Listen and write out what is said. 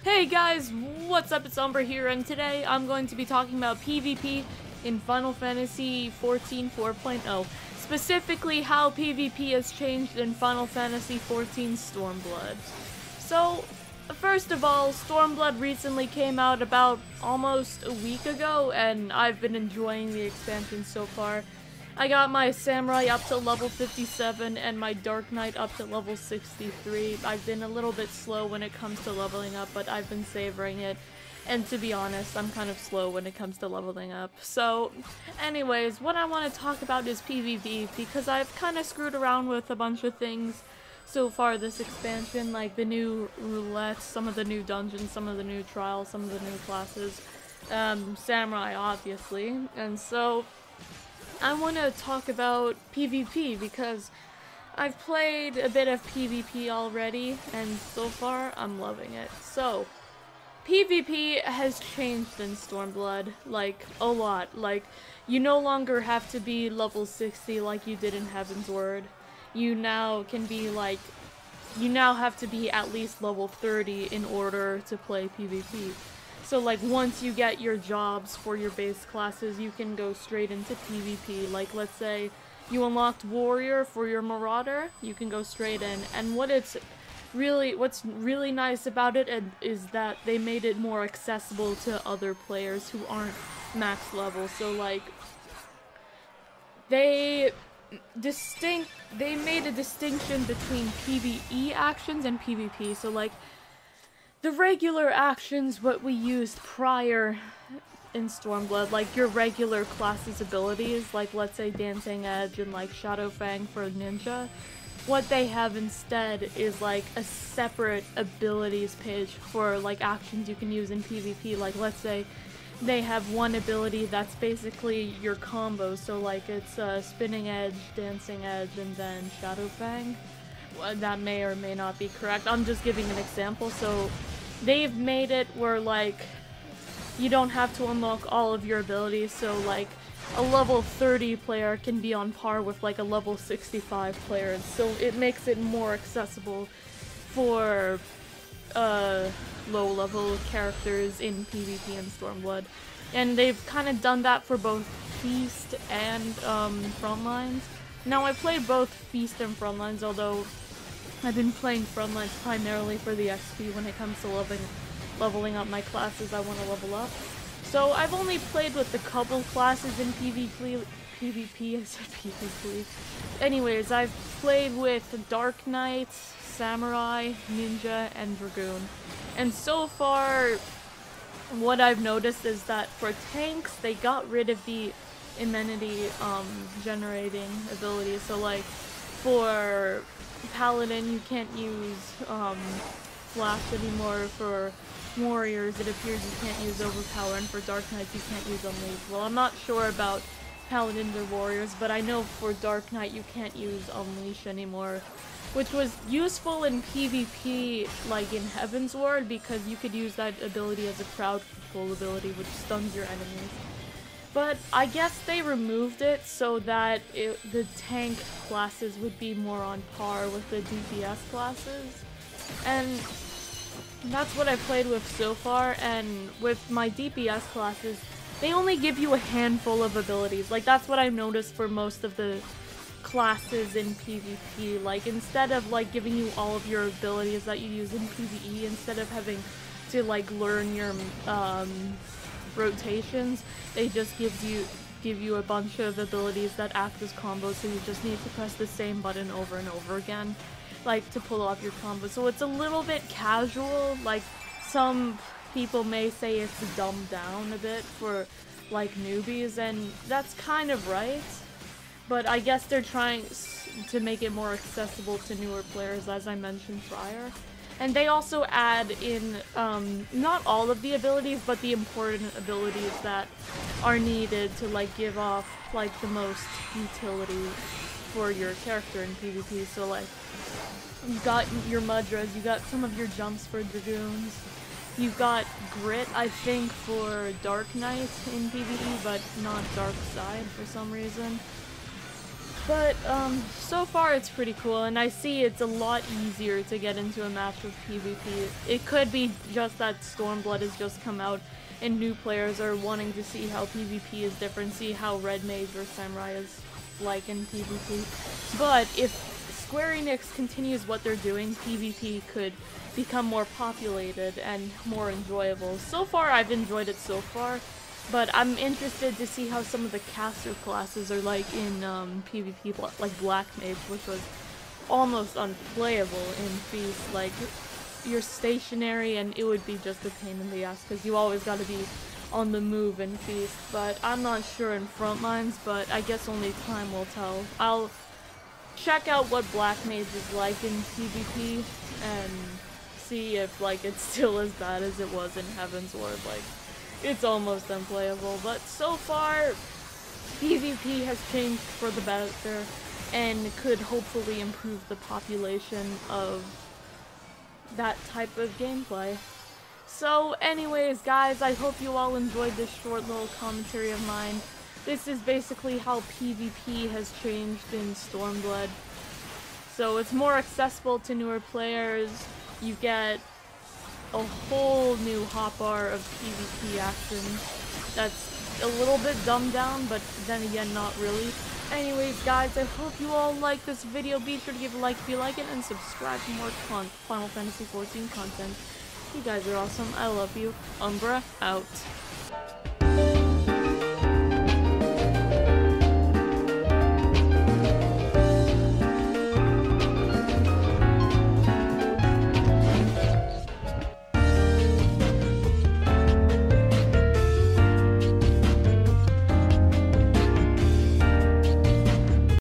Hey guys, what's up? It's Umbruhh here, and today I'm going to be talking about PvP in Final Fantasy XIV 4.0. Specifically, how PvP has changed in Final Fantasy XIV Stormblood. So, first of all, Stormblood recently came out about almost a week ago, and I've been enjoying the expansion so far. I got my Samurai up to level 57 and my Dark Knight up to level 63. I've been a little bit slow when it comes to leveling up, but I've been savoring it. And to be honest, I'm kind of slow when it comes to leveling up. So, anyways, what I want to talk about is PvP, because I've kind of screwed around with a bunch of things so far this expansion, like the new roulette, some of the new dungeons, some of the new trials, some of the new classes, Samurai obviously, and so I want to talk about PvP because I've played a bit of PvP already, and so far I'm loving it. So, PvP has changed in Stormblood, like, a lot. Like, you no longer have to be level 60 like you did in Heavensward. You now can be, like, you now have to be at least level 30 in order to play PvP. So, like, once you get your jobs for your base classes, you can go straight into PvP. Like, let's say you unlocked Warrior for your Marauder, you can go straight in. And what's really nice about it is that they made it more accessible to other players who aren't max level. So, like, they made a distinction between PvE actions and PvP. So, like, the regular actions, what we used prior in Stormblood, like your regular classes' abilities, like let's say Dancing Edge and like Shadowfang for Ninja, what they have instead is like a separate abilities page for like actions you can use in PvP. Like let's say they have one ability that's basically your combos, so like it's Spinning Edge, Dancing Edge, and then Shadowfang. That may or may not be correct. I'm just giving an example. So they've made it where like you don't have to unlock all of your abilities, so like a level 30 player can be on par with like a level 65 player, so it makes it more accessible for low level characters in PvP and Stormblood. And they've kind of done that for both Feast and Frontlines. Now I played both Feast and Frontlines, although I've been playing Frontlines primarily for the XP. When it comes to leveling up my classes, I want to level up. So I've only played with a couple classes in PvP, I said PvP. Anyways, I've played with Dark Knight, Samurai, Ninja, and Dragoon. And so far, what I've noticed is that for tanks, they got rid of the immunity generating abilities. So like, for Paladin, you can't use Flash anymore. For Warriors, it appears you can't use Overpower, and for Dark Knights, you can't use Unleash. Well, I'm not sure about Paladins or Warriors, but I know for Dark Knight, you can't use Unleash anymore, which was useful in PvP, like in Heavensward, because you could use that ability as a crowd control ability, which stuns your enemies. But I guess they removed it so that the tank classes would be more on par with the DPS classes. And that's what I played with so far, and with my DPS classes, they only give you a handful of abilities. Like, that's what I've noticed for most of the classes in PvP. Like, instead of like giving you all of your abilities that you use in PvE, instead of having to like learn your rotations, they just give you a bunch of abilities that act as combos, so you just need to press the same button over and over again, like, to pull off your combo. So it's a little bit casual. Like, some people may say it's dumbed down a bit for like newbies, and that's kind of right, but I guess they're trying to make it more accessible to newer players, as I mentioned prior. And they also add in, not all of the abilities, but the important abilities that are needed to, like, give off, like, the most utility for your character in PvP. So, like, you got your Mudras, you got some of your jumps for Dragoons, you got Grit, I think, for Dark Knight in PvE, but not Dark Side for some reason. But, so far it's pretty cool, and I see it's a lot easier to get into a match with PvP. It could be just that Stormblood has just come out, and new players are wanting to see how PvP is different, see how Red Mage or Samurai is like in PvP. But if Square Enix continues what they're doing, PvP could become more populated and more enjoyable. So far, I've enjoyed it so far. But I'm interested to see how some of the caster classes are like in PvP, like Black Mage, which was almost unplayable in Feast. Like, you're stationary and it would be just a pain in the ass because you always got to be on the move in Feast. But I'm not sure in Frontlines, but I guess only time will tell. I'll check out what Black Mage is like in PvP and see if like it's still as bad as it was in Heavensward. Like, it's almost unplayable, but so far, PvP has changed for the better and could hopefully improve the population of that type of gameplay. So anyways, guys, I hope you all enjoyed this short little commentary of mine. This is basically how PvP has changed in Stormblood. So it's more accessible to newer players. You get a whole new hotbar of PvP action that's a little bit dumbed down, but then again, not really. Anyways, guys, I hope you all like this video. Be sure to give a like if you like it, and subscribe for more Final Fantasy XIV content. You guys are awesome. I love you. Umbruhh out.